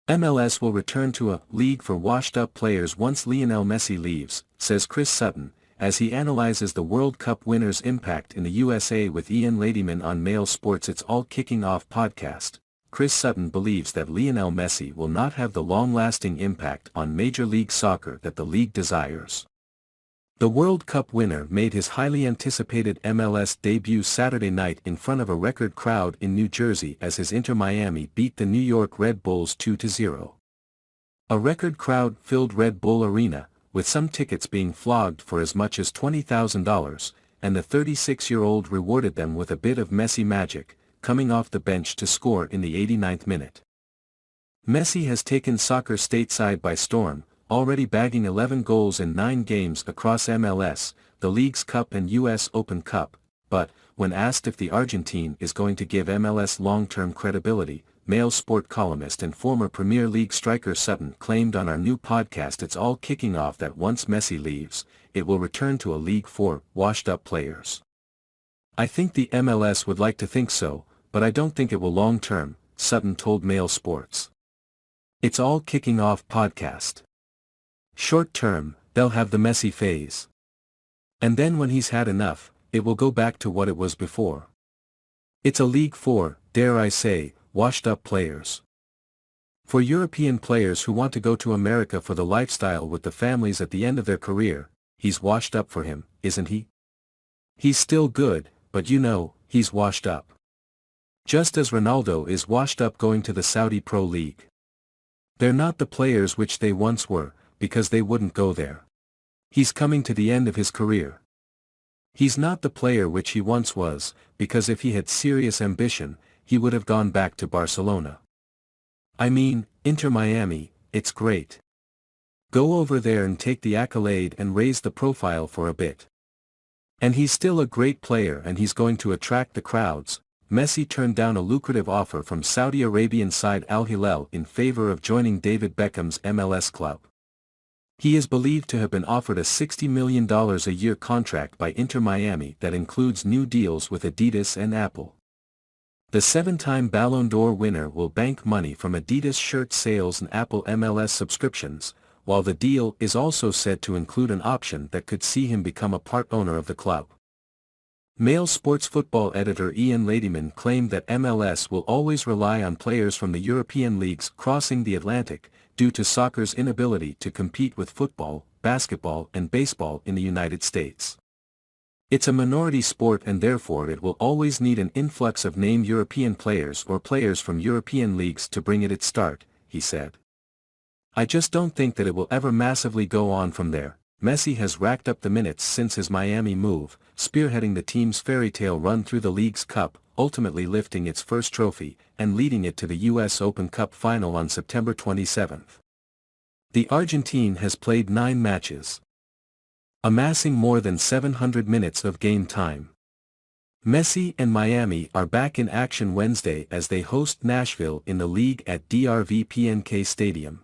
MLS will return to a league for washed-up players once Lionel Messi leaves, says Chris Sutton, as he analyzes the World Cup winner's impact in the USA with Ian Ladyman on Mail Sports' It's All Kicking Off podcast. Chris Sutton believes that Lionel Messi will not have the long-lasting impact on Major League Soccer that the league desires. The World Cup winner made his highly anticipated MLS debut Saturday night in front of a record crowd in New Jersey as his Inter Miami beat the New York Red Bulls 2-0. A record crowd-filled Red Bull Arena, with some tickets being flogged for as much as $20,000, and the 36-year-old rewarded them with a bit of Messi magic, coming off the bench to score in the 89th minute. Messi has taken soccer stateside by storm, already bagging 11 goals in 9 games across MLS, the Leagues Cup and US Open Cup, but, when asked if the Argentine is going to give MLS long-term credibility, Mail Sport columnist and former Premier League striker Sutton claimed on our new podcast It's All Kicking Off that once Messi leaves, it will return to a league for washed-up players. I think the MLS would like to think so, but I don't think it will long-term, Sutton told Mail Sports. It's All Kicking Off podcast. Short term, they'll have the Messi phase. And then when he's had enough, it will go back to what it was before. It's a league for, dare I say, washed-up players. For European players who want to go to America for the lifestyle with the families at the end of their career, he's washed up for him, isn't he? He's still good, but he's washed up. Just as Ronaldo is washed up going to the Saudi Pro League. They're not the players which they once were, because they wouldn't go there. He's coming to the end of his career. He's not the player which he once was, because if he had serious ambition, he would have gone back to Barcelona. I mean, Inter Miami, it's great. Go over there and take the accolade and raise the profile for a bit. And he's still a great player and he's going to attract the crowds. Messi turned down a lucrative offer from Saudi Arabian side Al Hilal in favor of joining David Beckham's MLS club. He is believed to have been offered a $60 million a year contract by Inter Miami that includes new deals with Adidas and Apple. The 7-time Ballon d'Or winner will bank money from Adidas shirt sales and Apple MLS subscriptions, while the deal is also said to include an option that could see him become a part owner of the club. Mail Sports football editor Ian Ladyman claimed that MLS will always rely on players from the European leagues crossing the Atlantic, due to soccer's inability to compete with football, basketball and baseball in the United States. It's a minority sport and therefore it will always need an influx of named European players or players from European leagues to bring it its start, he said. I just don't think that it will ever massively go on from there. Messi has racked up the minutes since his Miami move, spearheading the team's fairy tale run through the Leagues Cup, ultimately lifting its first trophy, and leading it to the US Open Cup final on September 27. The Argentine has played 9 matches, amassing more than 700 minutes of game time. Messi and Miami are back in action Wednesday as they host Nashville in the league at DRV PNK Stadium.